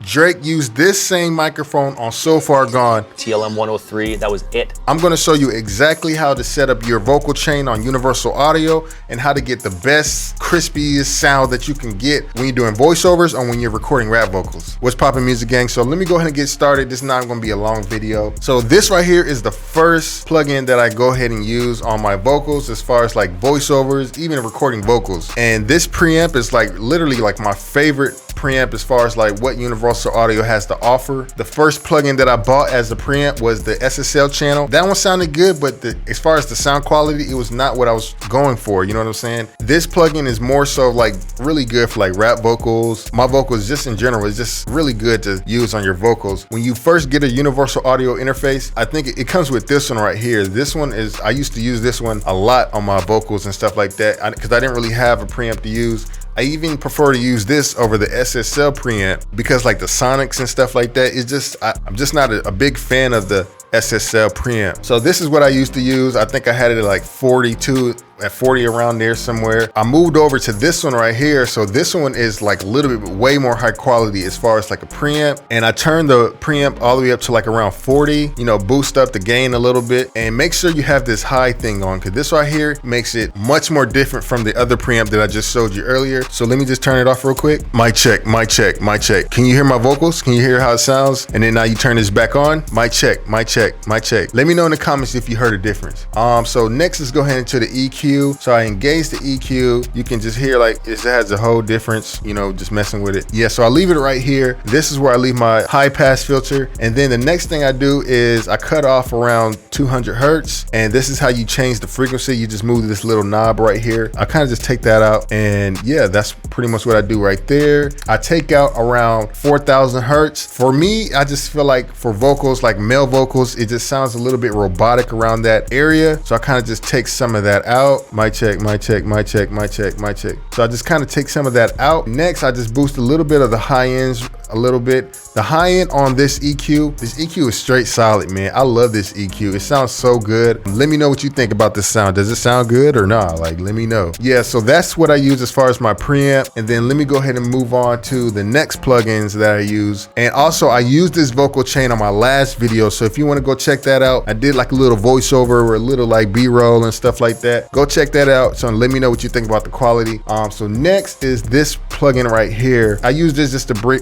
Drake used this same microphone on So Far Gone. TLM 103, that was it. I'm gonna show you exactly how to set up your vocal chain on Universal Audio and how to get the best, crispiest sound that you can get when you're doing voiceovers or when you're recording rap vocals. What's poppin', music gang? So let me go ahead and get started. This is not gonna be a long video. So this right here is the first plugin that I go ahead and use on my vocals as far as like voiceovers, even recording vocals. And this preamp is like literally like my favorite preamp as far as like what Universal Audio has to offer. The first plugin that I bought as a preamp was the Ssl Channel. That one sounded good, but as far as the sound quality, it was not what I was going for, you know what I'm saying? This plugin is more so like really good for like rap vocals. My vocals just in general is just really good to use on your vocals. When you first get a Universal Audio interface, I think it comes with this one right here. This one is, I used to use this one a lot on my vocals and stuff like that because I didn't really have a preamp to use. I even prefer to use this over the Ssl preamp because like the sonics and stuff like that, it's just, I'm just not a big fan of the Ssl preamp. So this is what I used to use. I think I had it at like 42, at 40 around there somewhere. I moved over to this one right here. So this one is like a little bit way more high quality as far as like a preamp. And I turned the preamp all the way up to like around 40, you know, boost up the gain a little bit and make sure you have this high thing on because this right here makes it much more different from the other preamp that I just showed you earlier. So let me just turn it off real quick. Mic check, mic check, mic check. Can you hear my vocals? Can you hear how it sounds? And then now you turn this back on. Mic check, mic check, mic check. Let me know in the comments if you heard a difference. So next let's go ahead into the EQ. So I engage the EQ. You can just hear like it has a whole difference, you know, just messing with it. Yeah, so I leave it right here. This is where I leave my high pass filter. And then the next thing I do is I cut off around 200 Hertz. And this is how you change the frequency. You just move this little knob right here. I kind of just take that out. And yeah, that's pretty much what I do right there. I take out around 4,000 Hertz. For me, I just feel like for vocals, like male vocals, it just sounds a little bit robotic around that area. So I kind of just take some of that out. Mic check, mic check, mic check, mic check, mic check. So I just kind of take some of that out. Next, I just boost a little bit of the high ends a little bit. The high end on this EQ is straight solid, man. I love this EQ. It sounds so good. Let me know what you think about this sound. Does it sound good or not? Like, let me know. Yeah, so that's what I use as far as my preamp. And then let me go ahead and move on to the next plugins that I use. And also I used this vocal chain on my last video. So if you want to go check that out, I did like a little voiceover or a little like B-roll and stuff like that. Go check that out. So let me know what you think about the quality. So next is this plugin right here. I use this just to bring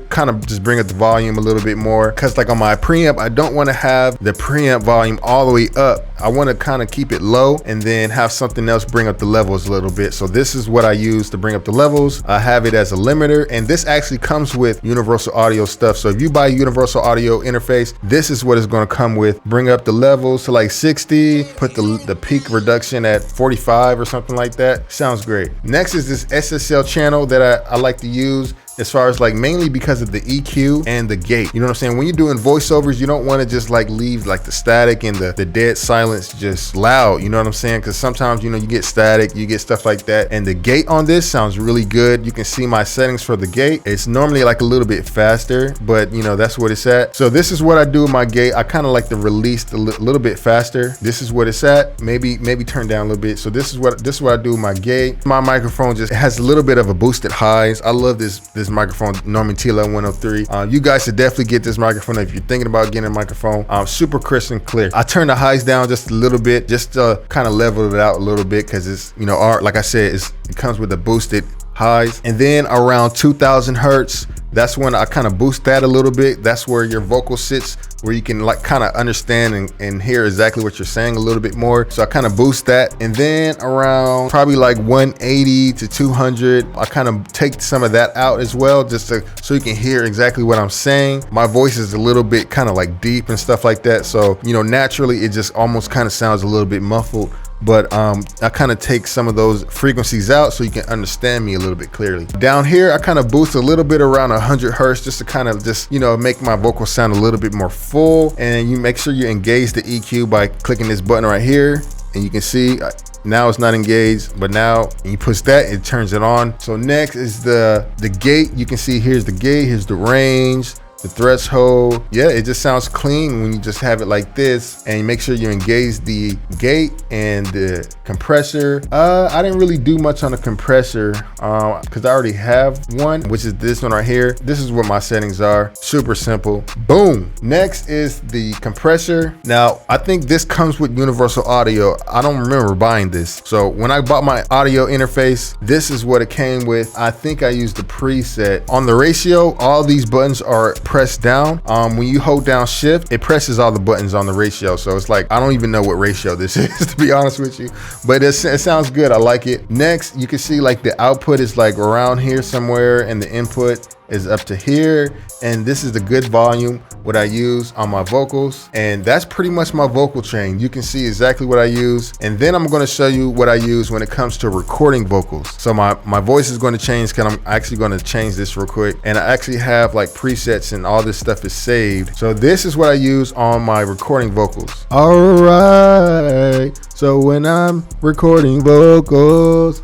up the volume a little bit more because like on my preamp, I don't want to have the preamp volume all the way up. I want to kind of keep it low and then have something else bring up the levels a little bit. So this is what I use to bring up the levels. I have it as a limiter and this actually comes with Universal Audio stuff. So if you buy Universal Audio interface, this is what it's going to come with. Bring up the levels to like 60, put the peak reduction at 45 or something like that. Sounds great. Next is this Ssl channel that I like to use as far as like mainly because of the EQ and the gate. You know what I'm saying? When you're doing voiceovers, you don't want to just like leave like the static and the dead silence just loud. You know what I'm saying? Because sometimes, you know, you get static, you get stuff like that. And the gate on this sounds really good. You can see my settings for the gate. It's normally like a little bit faster, but you know, that's what it's at. So this is what I do with my gate. I kind of like to release a little bit faster. This is what it's at. Maybe turn down a little bit. So this is what I do with my gate. My microphone just has a little bit of a boosted highs. I love this microphone, Neumann TLM 103. You guys should definitely get this microphone if you're thinking about getting a microphone. Super crisp and clear. I turn the highs down just a little bit, just to kind of level it out a little bit because it's, you know, like I said, it comes with the boosted highs. And then around 2,000 Hertz, that's when I kind of boost that a little bit. That's where your vocal sits, where you can like kind of understand and hear exactly what you're saying a little bit more. So I kind of boost that. And then around probably like 180 to 200, I kind of take some of that out as well, just so you can hear exactly what I'm saying. My voice is a little bit kind of like deep and stuff like that. So, you know, naturally it just almost kind of sounds a little bit muffled. But I kind of take some of those frequencies out so you can understand me a little bit clearly. Down here, I kind of boost a little bit around 100 Hertz just to kind of just, you know, make my vocal sound a little bit more full. And you make sure you engage the EQ by clicking this button right here. And you can see now it's not engaged, but now you push that, it turns it on. So next is the gate. You can see here's the gate, here's the range. The threshold, yeah, it just sounds clean when you just have it like this. And make sure you engage the gate and the compressor. I didn't really do much on the compressor because I already have one, which is this one right here. This is what my settings are. Super simple. Boom. Next is the compressor. Now, I think this comes with universal audio. I don't remember buying this. So when I bought my audio interface, this is what it came with. I think I used the preset. On the ratio, all these buttons are pressed down. When you hold down shift, it presses all the buttons on the ratio. So it's like, I don't even know what ratio this is, to be honest with you, but it sounds good. I like it. Next, you can see like the output is like around here somewhere and the input is up to here. And this is the good volume, what I use on my vocals. And that's pretty much my vocal chain. You can see exactly what I use. And then I'm gonna show you what I use when it comes to recording vocals. So my voice is gonna change because I'm actually gonna change this real quick. And I actually have like presets and all this stuff is saved. So this is what I use on my recording vocals. All right. So when I'm recording vocals,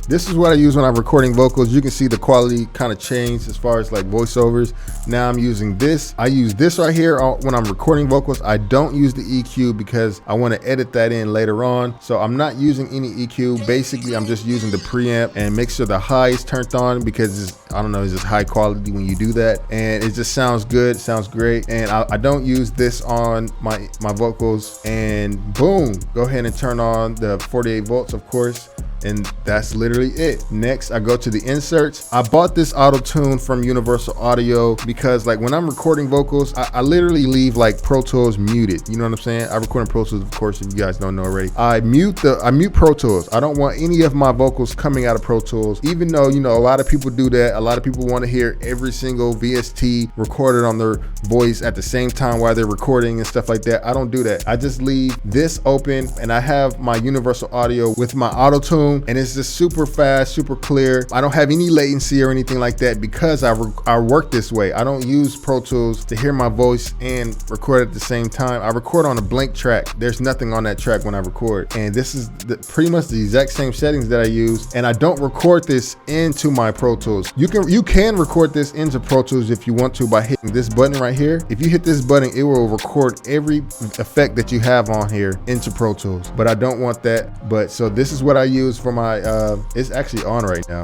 this is what I use when I'm recording vocals. You can see the quality kind of changed as far as like voiceovers. Now I'm using this. I use this right here when I'm recording vocals. I don't use the EQ because I want to edit that in later on. So I'm not using any EQ. Basically, I'm just using the preamp and make sure the high is turned on because it's, I don't know, it's just high quality when you do that. And it just sounds good, sounds great. And I don't use this on my vocals. And boom, go ahead and turn on the 48 volts, of course. And that's literally it. Next, I go to the inserts. I bought this auto tune from Universal Audio because like when I'm recording vocals, I literally leave like Pro Tools muted. You know what I'm saying? I record in Pro Tools, of course, if you guys don't know already. I mute Pro Tools. I don't want any of my vocals coming out of Pro Tools, even though, you know, a lot of people do that. A lot of people want to hear every single VST recorded on their voice at the same time while they're recording and stuff like that. I don't do that. I just leave this open and I have my Universal Audio with my auto tune. And it's just super fast, super clear. I don't have any latency or anything like that because I work this way. I don't use Pro Tools to hear my voice and record at the same time. I record on a blank track. There's nothing on that track when I record. And this is pretty much the exact same settings that I use. And I don't record this into my Pro Tools. You can record this into Pro Tools if you want to by hitting this button right here. If you hit this button, it will record every effect that you have on here into Pro Tools. But I don't want that. But so this is what I use for my it's actually on right now,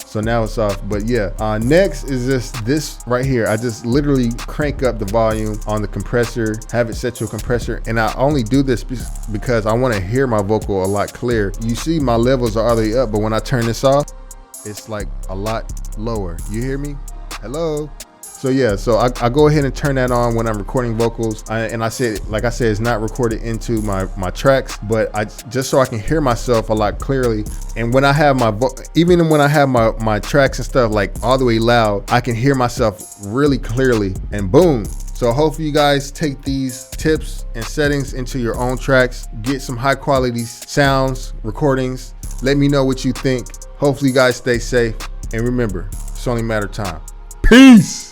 so now it's off. But yeah, next is just this right here. I just literally crank up the volume on the compressor, have it set to a compressor, and I only do this because I want to hear my vocal a lot clearer. You see my levels are all the way up, but when I turn this off, it's like a lot lower. You hear me? Hello? So yeah, so I go ahead and turn that on when I'm recording vocals. And I said, like I said, it's not recorded into my tracks, but just so I can hear myself a lot clearly. And when I have even when I have my tracks and stuff like all the way loud, I can hear myself really clearly, and boom. So hopefully you guys take these tips and settings into your own tracks, get some high quality sounds, recordings. Let me know what you think. Hopefully you guys stay safe. And remember, it's only a matter of time. Peace.